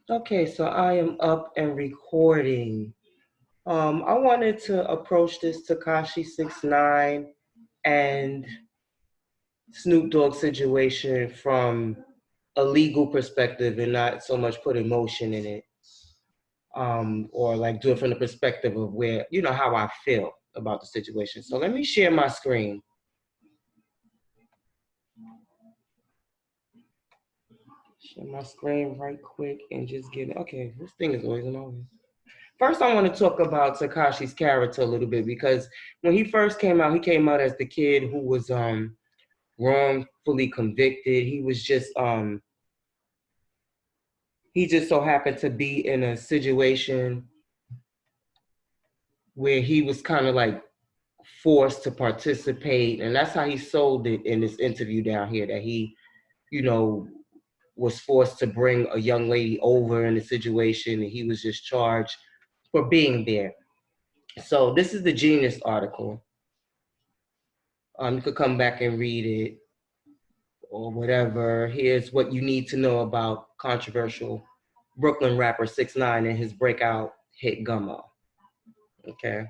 Okay, so I am up and recording. I wanted to approach this Tekashi 6ix9ine and Snoop Dogg situation from a legal perspective and not so much put emotion in it. Or like do it from the perspective of where, how I feel about the situation. So let me share my screen. Share my screen right quick and just get it. Okay, this thing is always in always. First, I want to talk about Tekashi's character a little bit because when he first came out, he came out as the kid who was wrongfully convicted. He was just he just so happened to be in a situation where he was kind of like forced to participate, and that's how he sold it in this interview down here, that he, you know, was forced to bring a young lady over in the situation, and he was just charged for being there. So this is the Genius article. You could come back and read it or whatever. Here's what you need to know about controversial Brooklyn rapper 6ix9ine and his breakout hit Gummo. Okay.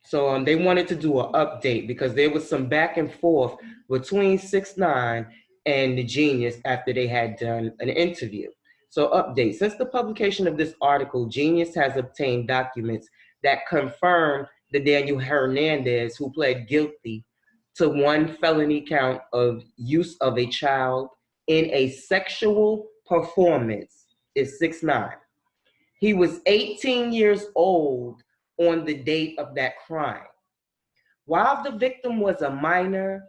So they wanted to do an update because there was some back and forth between 6ix9ine and the Genius after they had done an interview. So update, since the publication of this article, Genius has obtained documents that confirm the Daniel Hernandez, who pled guilty to one felony count of use of a child in a sexual performance, is 6ix9ine. He was 18 years old on the date of that crime. While the victim was a minor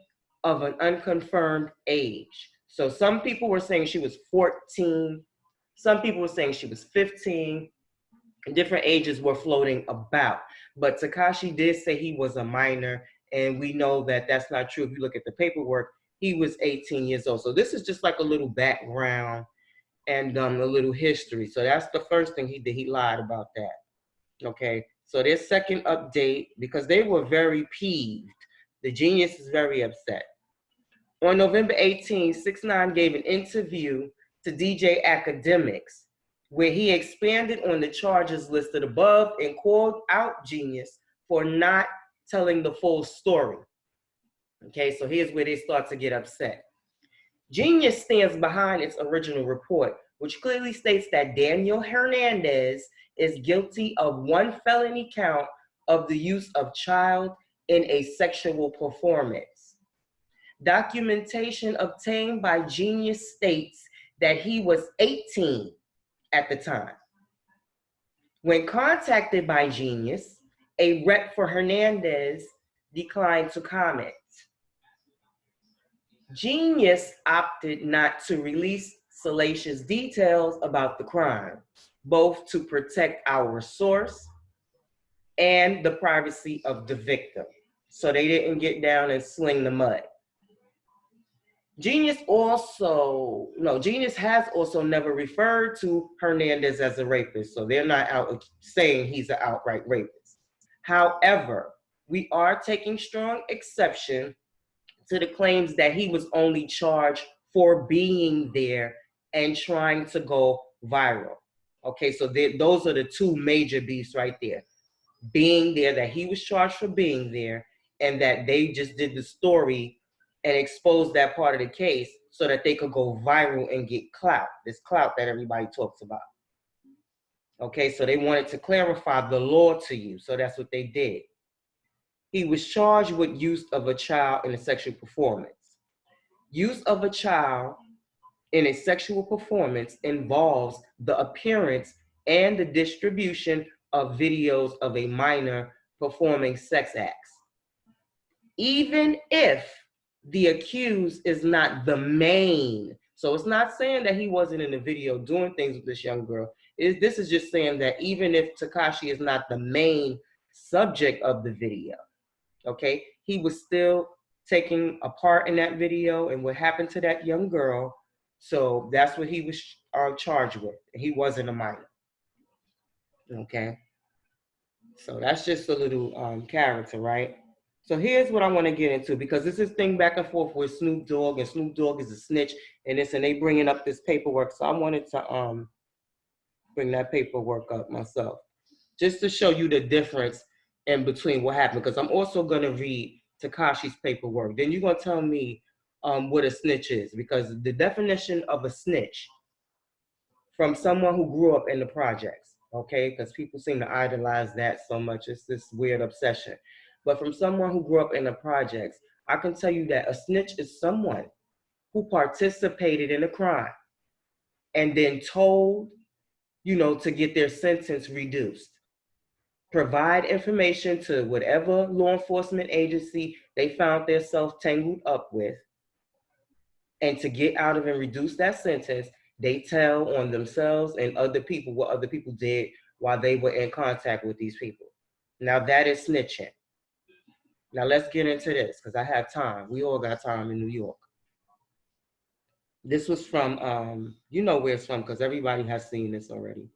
of an unconfirmed age. So some people were saying she was 14, some people were saying she was 15, and different ages were floating about. But Tekashi did say he was a minor, and we know that that's not true. If you look at the paperwork, he was 18 years old. So this is just like a little background and a little history. So that's the first thing he did. He lied about that. Okay. So their second update, because they were very peeved. The Genius is very upset. On November 18, 6ix9ine gave an interview to DJ Academics where he expanded on the charges listed above and called out Genius for not telling the full story. Okay, so here's where they start to get upset. Genius stands behind its original report, which clearly states that Daniel Hernandez is guilty of one felony count of the use of child in a sexual performance. Documentation obtained by Genius states that he was 18 at the time. When contacted by Genius, a rep for Hernandez declined to comment. Genius opted not to release salacious details about the crime, both to protect our source and the privacy of the victim. So they didn't get down and sling the mud. Genius has also never referred to Hernandez as a rapist, so they're not out saying he's an outright rapist. However, we are taking strong exception to the claims that he was only charged for being there and trying to go viral. Okay, so those are the two major beefs right there. Being there, that he was charged for being there, and that they just did the story and exposed that part of the case so that they could go viral and get clout, this clout that everybody talks about. Okay, so they wanted to clarify the law to you, so that's what they did. He was charged with use of a child in a sexual performance. Use of a child in a sexual performance involves the appearance and the distribution of videos of a minor performing sex acts. Even if the accused is not the main, so it's not saying that he wasn't in the video doing things with this young girl. This is just saying that even if Tekashi is not the main subject of the video, okay, he was still taking a part in that video and what happened to that young girl. So that's what he was charged with. He wasn't a minor. Okay. So that's just a little character, right? So here's what I want to get into, because this is thing back and forth with Snoop Dogg, and Snoop Dogg is a snitch and this, and they bringing up this paperwork. So I wanted to bring that paperwork up myself, just to show you the difference in between what happened. Because I'm also gonna read Tekashi's paperwork. Then you're gonna tell me what a snitch is, because the definition of a snitch from someone who grew up in the projects, okay? Because people seem to idolize that so much. It's this weird obsession. But from someone who grew up in the projects, I can tell you that a snitch is someone who participated in a crime and then told, to get their sentence reduced. Provide information to whatever law enforcement agency they found themselves tangled up with, and to get out of and reduce that sentence, they tell on themselves and other people what other people did while they were in contact with these people. Now that is snitching. Now let's get into this, because I have time. We all got time in New York. This was from, you know where it's from, because everybody has seen this already.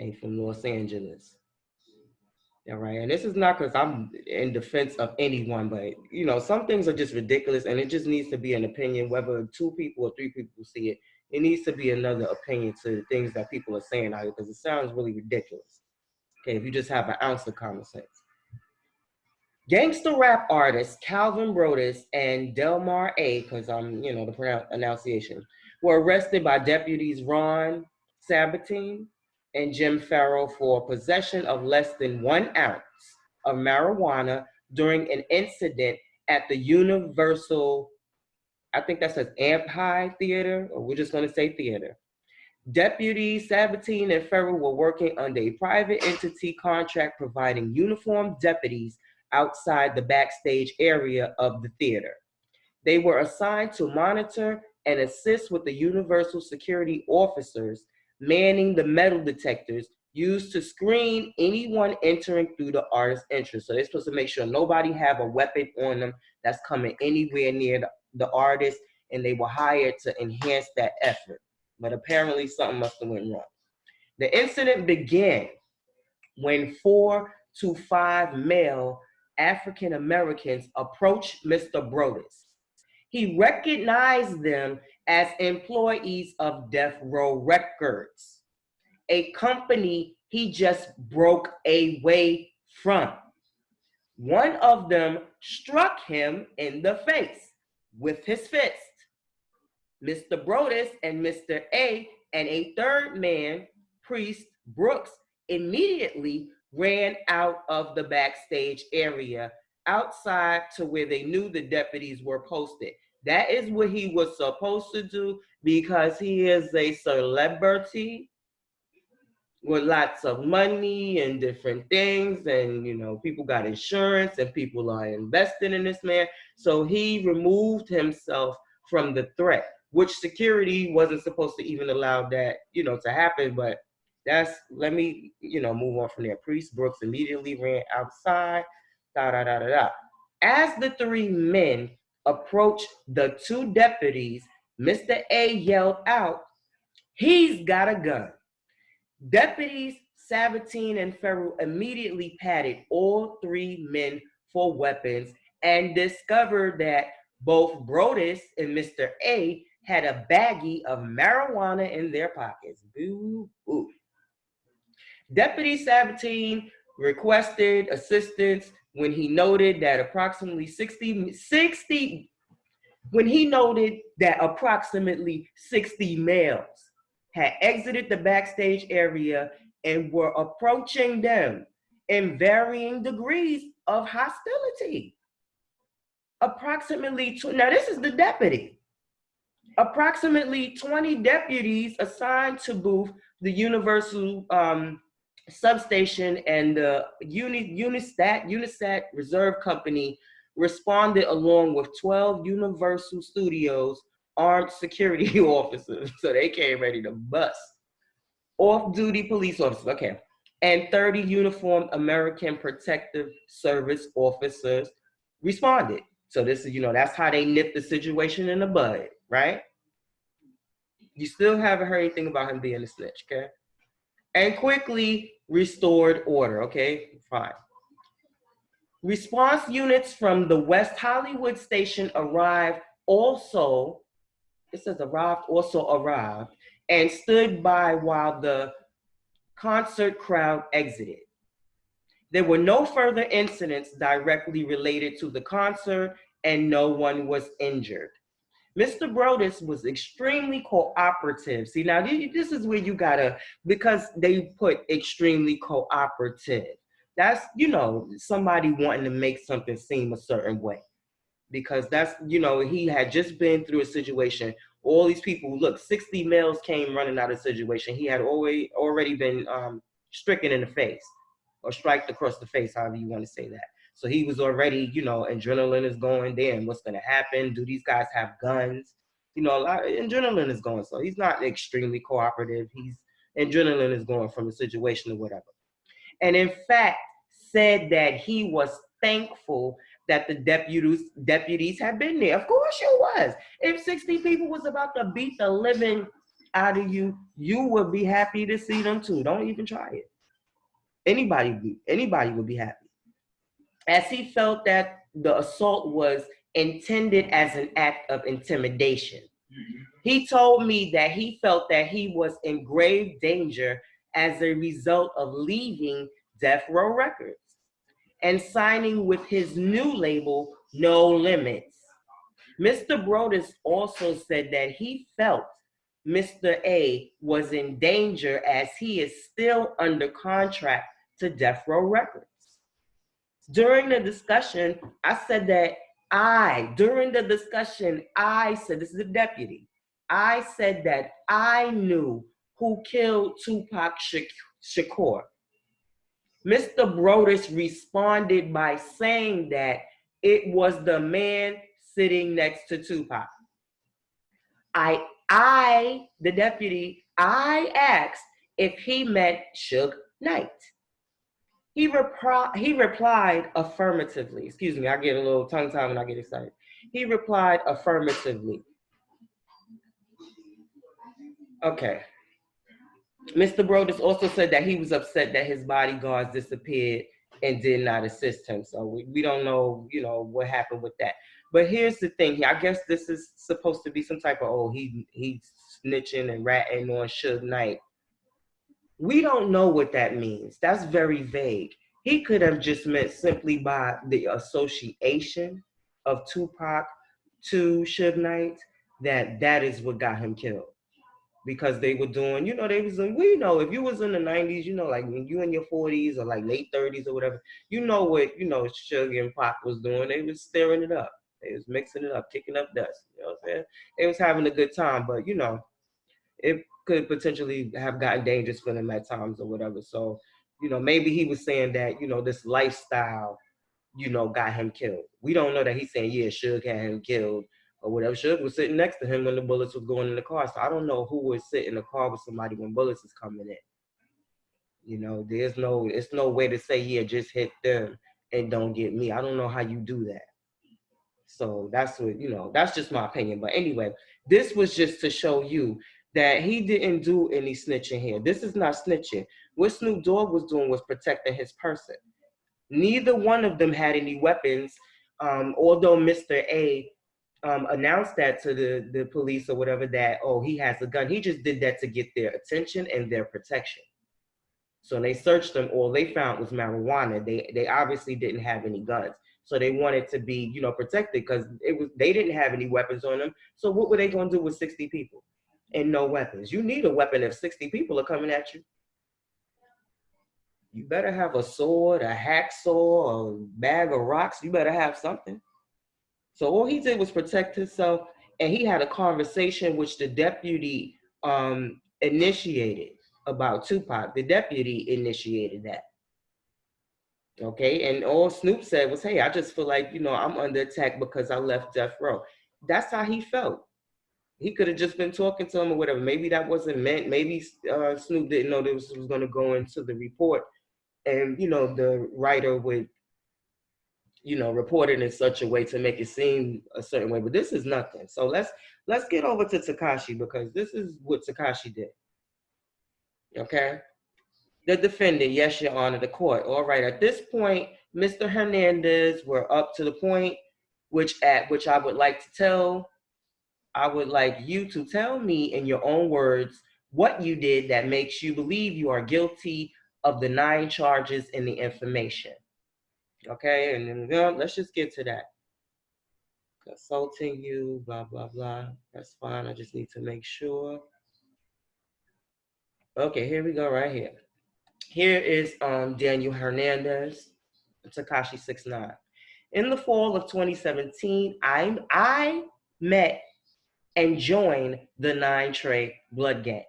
Came from Los Angeles. All right, and this is not because I'm in defense of anyone, but some things are just ridiculous, and it just needs to be an opinion. Whether 2 people or 3 people see it, it needs to be another opinion to the things that people are saying out here, because it sounds really ridiculous. Okay, if you just have an ounce of common sense. Gangster rap artists Calvin Brodus and Delmar A, because I'm, the pronunciation, were arrested by deputies Ron Sabatine and Jim Farrell for possession of less than 1 ounce of marijuana during an incident at the Universal, I think that says Amp High Theater, or we're just going to say theater. Deputies Sabatine and Farrell were working under a private entity contract providing uniformed deputies outside the backstage area of the theater. They were assigned to monitor and assist with the Universal security officers manning the metal detectors used to screen anyone entering through the artist's entrance. So they're supposed to make sure nobody have a weapon on them that's coming anywhere near the artist, and they were hired to enhance that effort. But apparently something must have went wrong. The incident began when 4 to 5 male African Americans approached Mr. Brodus. He recognized them as employees of Death Row Records, a company he just broke away from. One of them struck him in the face with his fist. Mr. Brodus and Mr. A and a third man, Priest Brooks, immediately ran out of the backstage area outside to where they knew the deputies were posted. That is what he was supposed to do, because he is a celebrity with lots of money and different things, and people got insurance and people are invested in this man. So he removed himself from the threat, which security wasn't supposed to even allow that to happen. But let me move on from there. Priest Brooks immediately ran outside. As the 3 men approached the 2 deputies, Mr. A yelled out, "He's got a gun." Deputies Sabatine and Farrell immediately patted all 3 men for weapons and discovered that both Brodus and Mr. A had a baggie of marijuana in their pockets. Boo-hoo. Deputy Sabatine requested assistance when he noted that approximately 60 males had exited the backstage area and were approaching them in varying degrees of hostility. Now this is the deputy. Approximately 20 deputies assigned to both the Universal substation and the Unisat Reserve Company responded, along with 12 Universal Studios armed security officers. So they came ready to bust. Off-duty police officers, okay, and 30 uniformed American Protective Service officers responded. So this is, that's how they nipped the situation in the bud, right? You still haven't heard anything about him being a snitch, okay? And quickly restored order, okay? Fine. Response units from the West Hollywood station arrived also, it says arrived, and stood by while the concert crowd exited. There were no further incidents directly related to the concert, and no one was injured. Mr. Brodus was extremely cooperative. See, now this is where you gotta, because they put extremely cooperative. That's, somebody wanting to make something seem a certain way. Because that's, he had just been through a situation. All these people, look, 60 males came running out of the situation. He had already been stricken in the face or striked across the face, however you want to say that. So he was already, adrenaline is going. Damn, what's going to happen? Do these guys have guns? A lot of adrenaline is going. So he's not extremely cooperative. Adrenaline is going from the situation or whatever. And in fact, said that he was thankful that the deputies had been there. Of course you was. If 60 people was about to beat the living out of you, you would be happy to see them too. Don't even try it. Anybody would be happy. As he felt that the assault was intended as an act of intimidation. He told me that he felt that he was in grave danger as a result of leaving Death Row Records and signing with his new label, No Limits. Mr. Brodus also said that he felt Mr. A was in danger as he is still under contract to Death Row Records. During the discussion, I said that I said, this is a deputy, I said that I knew who killed Tupac Shakur. Mr. Brodus responded by saying that it was the man sitting next to Tupac. The deputy, I asked if he meant Suge Knight. He replied affirmatively. Excuse me, I get a little tongue-tied when I get excited. He replied affirmatively. Okay. Mr. Brodus also said that he was upset that his bodyguards disappeared and did not assist him. So we don't know, what happened with that. But here's the thing here. I guess this is supposed to be some type of, he's snitching and ratting on Suge Knight. We don't know what that means. That's very vague. He could have just meant simply by the association of Tupac to Suge Knight that is what got him killed. Because they were doing, if you was in the 90s, like when you in your 40s or like late 30s or whatever, what, Suge and Pac was doing. They was stirring it up. They was mixing it up, kicking up dust. You know what I'm saying? They was having a good time, but it could potentially have gotten dangerous for them at times or whatever. So, maybe he was saying that, this lifestyle, got him killed. We don't know that he's saying, yeah, Suge had him killed or whatever. Suge was sitting next to him when the bullets was going in the car. So I don't know who would sit in the car with somebody when bullets is coming in. It's no way to say, yeah, just hit them and don't get me. I don't know how you do that. So that's what, that's just my opinion. But anyway, this was just to show you that he didn't do any snitching here. This is not snitching. What Snoop Dogg was doing was protecting his person. Neither one of them had any weapons, although Mr. A announced that to the police or whatever that, he has a gun. He just did that to get their attention and their protection. So when they searched them, all they found was marijuana. They obviously didn't have any guns. So they wanted to be, protected because they didn't have any weapons on them. So what were they going to do with 60 people and no weapons? You need a weapon if 60 people are coming at you. You better have a sword, a hacksaw, a bag of rocks. You better have something. So all he did was protect himself, and he had a conversation which the deputy initiated about Tupac. The deputy initiated that. Okay, and all Snoop said was, hey, I just feel like, I'm under attack because I left Death Row. That's how he felt. He could have just been talking to him or whatever. Maybe that wasn't meant. Maybe Snoop didn't know this was going to go into the report. And, the writer would, report it in such a way to make it seem a certain way. But this is nothing. So let's get over to Tekashi, because this is what Tekashi did. Okay? The defendant, yes, Your Honor, the court. All right, at this point, Mr. Hernandez were up to the point at which I would like you to tell me in your own words what you did that makes you believe you are guilty of the 9 charges in the information. Okay, and then let's just get to that. Consulting you, blah, blah, blah. That's fine. I just need to make sure. Okay, here we go right here. Here is Daniel Hernandez, Tekashi 6IX9. In the fall of 2017, I met and joined the 9 Trey Blood Gang.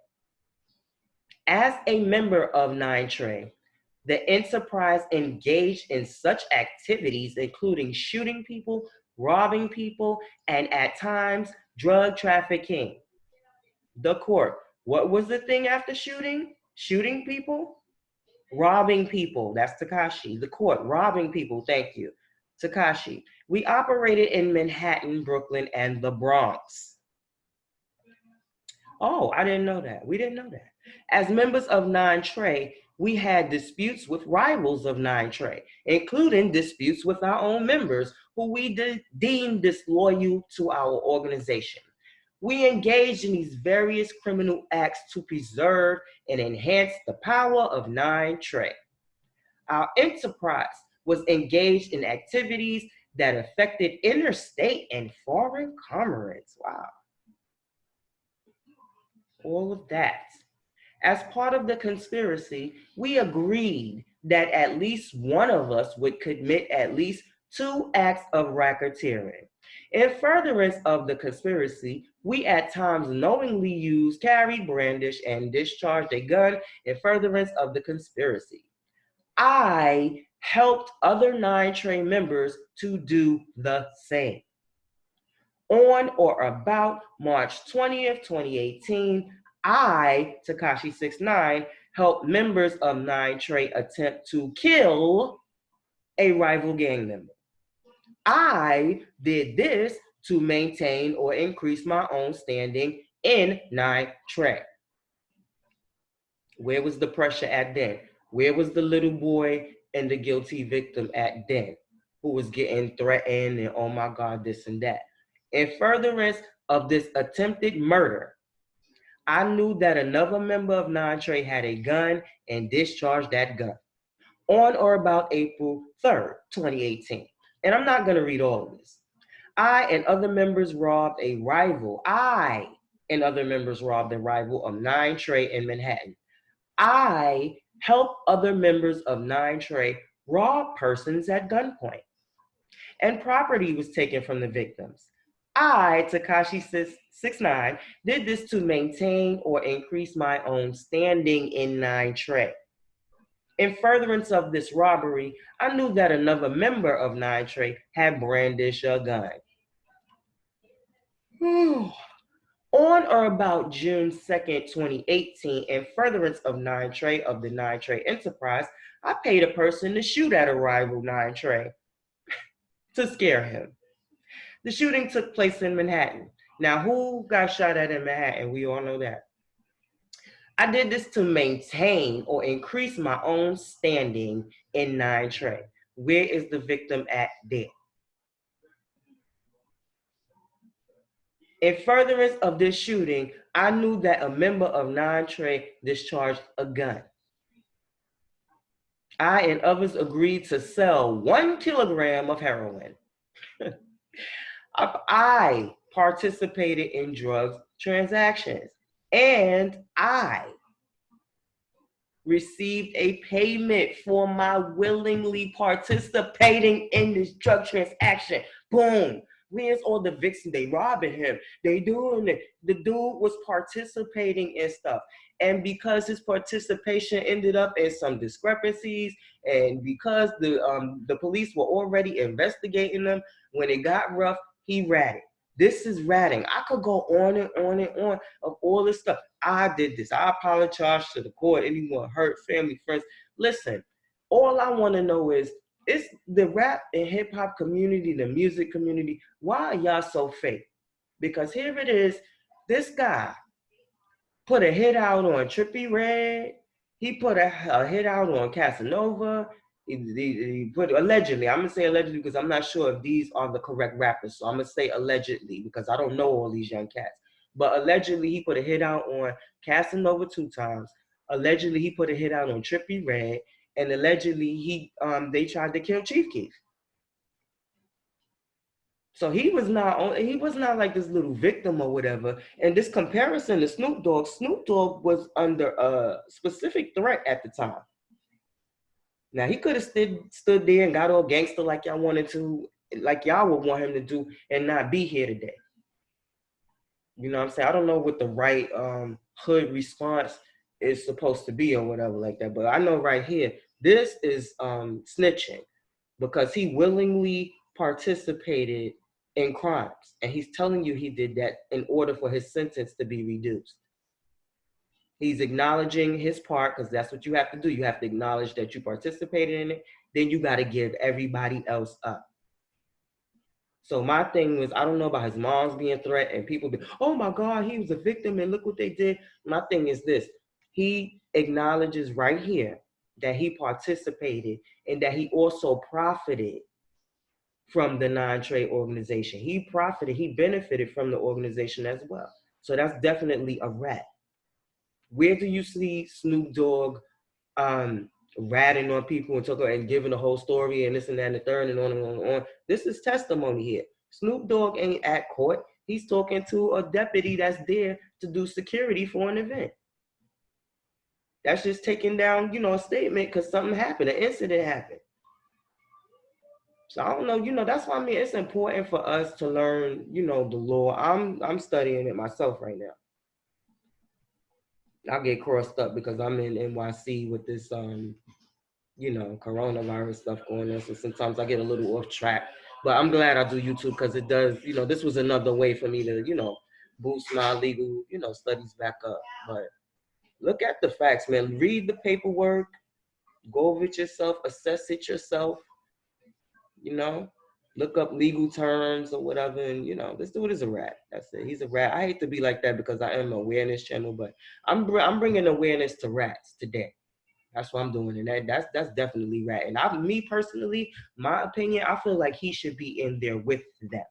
As a member of 9 Trey, the enterprise engaged in such activities, including shooting people, robbing people, and at times drug trafficking. The court. What was the thing after shooting? Shooting people? Robbing people. That's Tekashi. The court. Robbing people. Thank you. Tekashi. We operated in Manhattan, Brooklyn, and the Bronx. Oh, I didn't know that. We didn't know that. As members of 9 Trey, we had disputes with rivals of 9 Trey, including disputes with our own members who we deemed disloyal to our organization. We engaged in these various criminal acts to preserve and enhance the power of 9 Trey. Our enterprise was engaged in activities that affected interstate and foreign commerce. Wow. All of that. As part of the conspiracy, we agreed that at least one of us would commit at least 2 acts of racketeering. In furtherance of the conspiracy, we at times knowingly used, carried, brandished, and discharged a gun in furtherance of the conspiracy. I helped other 9 Trey members to do the same. On or about March 20th, 2018, I, Tekashi 6IX9, helped members of 9 Trey attempt to kill a rival gang member. I did this to maintain or increase my own standing in 9 Trey. Where was the pressure at then? Where was the little boy and the guilty victim at then, who was getting threatened and oh my God, this and that? In furtherance of this attempted murder, I knew that another member of 9 Trey had a gun and discharged that gun on or about April 3rd, 2018. And I'm not going to read all of this. I and other members robbed a rival. I and other members robbed a rival of 9 Trey in Manhattan. I helped other members of 9 Trey rob persons at gunpoint. And property was taken from the victims. I, Tekashi 6IX9, did this to maintain or increase my own standing in 9 Trey. In furtherance of this robbery, I knew that another member of 9 Trey had brandished a gun. On or about June 2nd, 2018, in furtherance of 9 Trey of the 9 Trey enterprise, I paid a person to shoot at a rival 9 Trey to scare him. The shooting took place in Manhattan. Now, who got shot at in Manhattan? We all know that. I did this to maintain or increase my own standing in 9 Trey. Where is the victim at there? In furtherance of this shooting, I knew that a member of 9 Trey discharged a gun. I and others agreed to sell 1 kilogram of heroin. I participated in drug transactions, and I received a payment for my willingly participating in this drug transaction. Boom. Where's all the vixen? They robbing him. They doing it. The dude was participating in stuff. And because his participation ended up in some discrepancies, and because the police were already investigating them, when it got rough, he ratted. This is ratting. I could go on and on and on of all this stuff. I did this. I apologize to the court, anyone hurt, family, friends. Listen, all I want to know is, it's the rap and hip hop community, the music community. Why are y'all so fake? Because here it is. This guy put a hit out on Trippie Redd. He put a hit out on Casanova. He put allegedly. I'm gonna say allegedly because I'm not sure if these are the correct rappers. So I'm gonna say allegedly because I don't know all these young cats. But allegedly, he put a hit out on Casanova 2 times. Allegedly, he put a hit out on Trippie Redd, and allegedly, they tried to kill Chief Keef. So he was not like this little victim or whatever. And this comparison to Snoop Dogg was under a specific threat at the time. Now he could have stood there and got all gangster like y'all wanted to, like y'all would want him to do, and not be here today. You know what I'm saying? I don't know what the right hood response is supposed to be or whatever like that, but I know right here, this is snitching because he willingly participated in crimes, and he's telling you he did that in order for his sentence to be reduced. He's acknowledging his part because that's what you have to do. You have to acknowledge that you participated in it. Then you got to give everybody else up. So my thing was, I don't know about his mom's being threatened and people be, oh my God, he was a victim and look what they did. My thing is this, he acknowledges right here that he participated and that he also profited from the non-trade organization. He benefited from the organization as well. So that's definitely a rat. Where do you see Snoop Dogg ratting on people and talking and giving the whole story and this and that and the third and on and on and on? This is testimony here. Snoop Dogg ain't at court. He's talking to a deputy that's there to do security for an event. That's just taking down, a statement because something happened, an incident happened. So I don't know, that's why I mean it's important for us to learn, the law. I'm studying it myself right now. I get crossed up because I'm in NYC with this coronavirus stuff going on. So sometimes I get a little off track. But I'm glad I do YouTube because it does, this was another way for me to, boost my legal, studies back up. But look at the facts, man. Read the paperwork, go over it yourself, assess it yourself, you know, look up legal terms or whatever. And, this dude is a rat. That's it. He's a rat. I hate to be like that because I am an awareness channel, but I'm bringing awareness to rats today. That's what I'm doing, and that's definitely rat. And me personally, my opinion, I feel like he should be in there with them.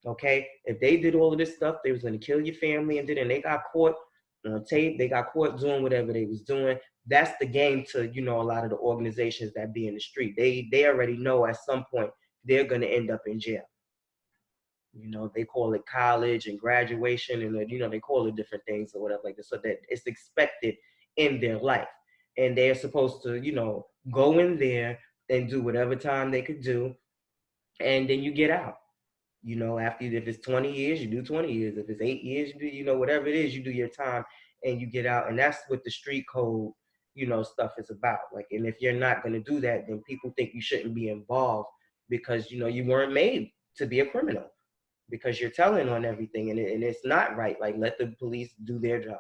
Okay, if they did all of this stuff, they was gonna kill your family, and they got caught on tape. They got caught doing whatever they was doing. That's the game to a lot of the organizations that be in the street. They already know at some point they're gonna end up in jail. They call it college and graduation, and they call it different things or whatever like this, so that it's expected in their life, and they're supposed to, go in there and do whatever time they could do, and then you get out. After if it's 20 years, you do 20 years. If it's 8 years, you do, whatever it is, you do your time and you get out, and that's what the street code, stuff is about. Like, and if you're not gonna do that, then people think you shouldn't be involved because you weren't made to be a criminal because you're telling on everything, and it's not right. Like, let the police do their job.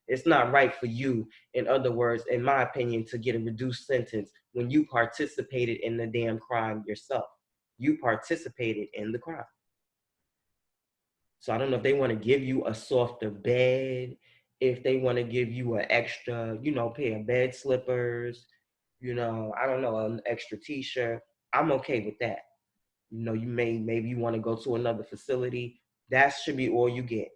It's not right for you, in other words, in my opinion, to get a reduced sentence when you participated in the damn crime yourself. You participated in the crime. So I don't know if they want to give you a softer bed, if they want to give you an extra, pair of bed slippers, I don't know, an extra t-shirt. I'm okay with that. Maybe you want to go to another facility. That should be all you get.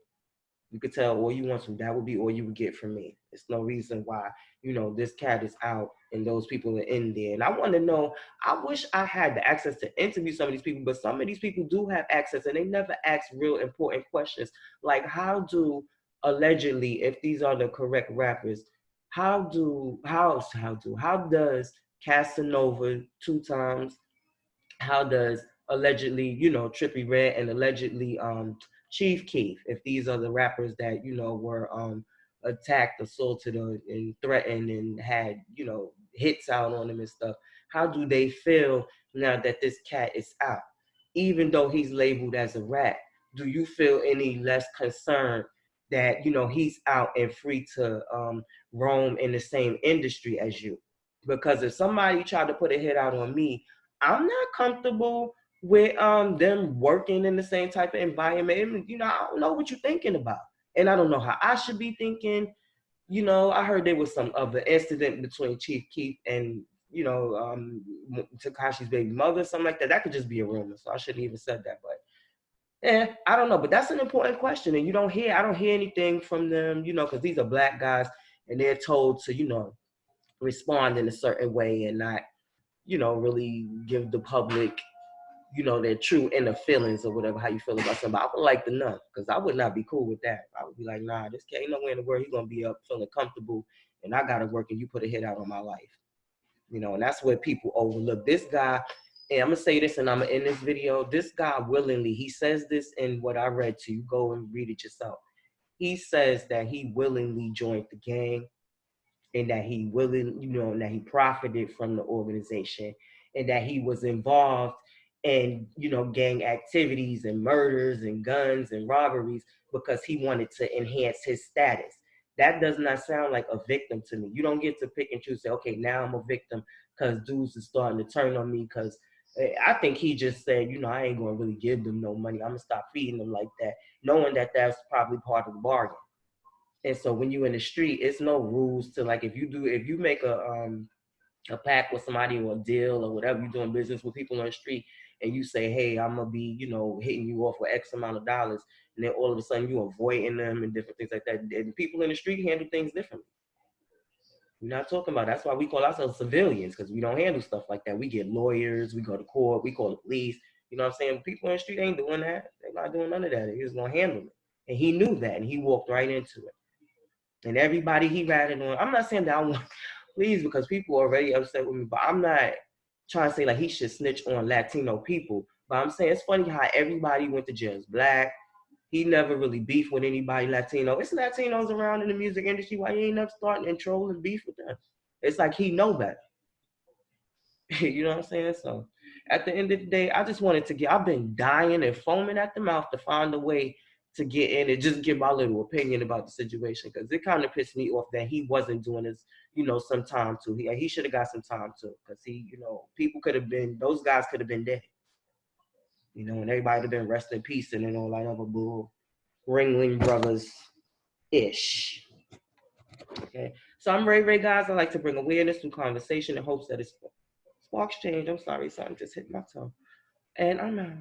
You could tell all you want to. That would be all you would get from me. There's no reason why, this cat is out and those people are in there. And I want to know, I wish I had the access to interview some of these people, but some of these people do have access and they never ask real important questions. Like, how allegedly, if these are the correct rappers, how does Casanova 2 times, how does allegedly, Trippie Redd and allegedly Chief Keef, if these are the rappers that, were attacked, assaulted, and threatened and had, hits out on them and stuff, how do they feel now that this cat is out? Even though he's labeled as a rat, do you feel any less concerned that, he's out and free to roam in the same industry as you? Because if somebody tried to put a hit out on me, I'm not comfortable with them working in the same type of environment. I don't know what you're thinking about. And I don't know how I should be thinking. I heard there was some other incident between Chief Keef and, Tekashi's baby mother, something like that. That could just be a rumor, so I shouldn't even said that. But I don't know. But that's an important question, and I don't hear anything from them, because these are black guys, and they're told to, respond in a certain way and not, really give the public, their true inner feelings or whatever, how you feel about somebody. I would like to know, because I would not be cool with that. I would be like, nah, this kid ain't nowhere in the world he's gonna be up feeling comfortable, and I gotta work, and you put a hit out on my life. And that's what people overlook. This guy, and I'm gonna say this, and I'm gonna end this video. This guy willingly, he says this in what I read to you. Go and read it yourself. He says that he willingly joined the gang, and that that he profited from the organization, and that he was involved in, gang activities and murders and guns and robberies because he wanted to enhance his status. That does not sound like a victim to me. You don't get to pick and choose, say, okay, now I'm a victim because dudes are starting to turn on me because I think he just said, I ain't going to really give them no money. I'm going to stop feeding them like that, knowing that that's probably part of the bargain. And so when you in the street, it's no rules to, like, if you make a pact with somebody or a deal or whatever, you're doing business with people on the street, and you say, hey, I'm gonna be, hitting you off with X amount of dollars, and then all of a sudden you avoiding them and different things like that. And people in the street handle things differently. We're not talking about, that's why we call ourselves civilians, because we don't handle stuff like that. We get lawyers, we go to court, we call the police. You know what I'm saying? People in the street ain't doing that. They're not doing none of that. They're just gonna handle it. And he knew that, and he walked right into it. And everybody he ratted on, I'm not saying that I want, please, because people are already upset with me, but I'm not trying to say like he should snitch on Latino people. But I'm saying it's funny how everybody went to jail. It's black. He never really beefed with anybody Latino. It's Latinos around in the music industry. Why you ain't up starting and trolling beef with them? It's like he know better. You know what I'm saying? So at the end of the day, I just wanted to I've been dying and foaming at the mouth to find a way to get in and just give my little opinion about the situation, because it kind of pissed me off that he wasn't doing this, some time too. He should have got some time too, because people could have been, those guys could have been dead, and everybody would have been rest in peace and all that other bull, Ringling Brothers ish. Okay, so I'm Ray guys. I like to bring awareness through conversation in hopes that it sparks change. I'm sorry, something just hit my toe. And I'm out.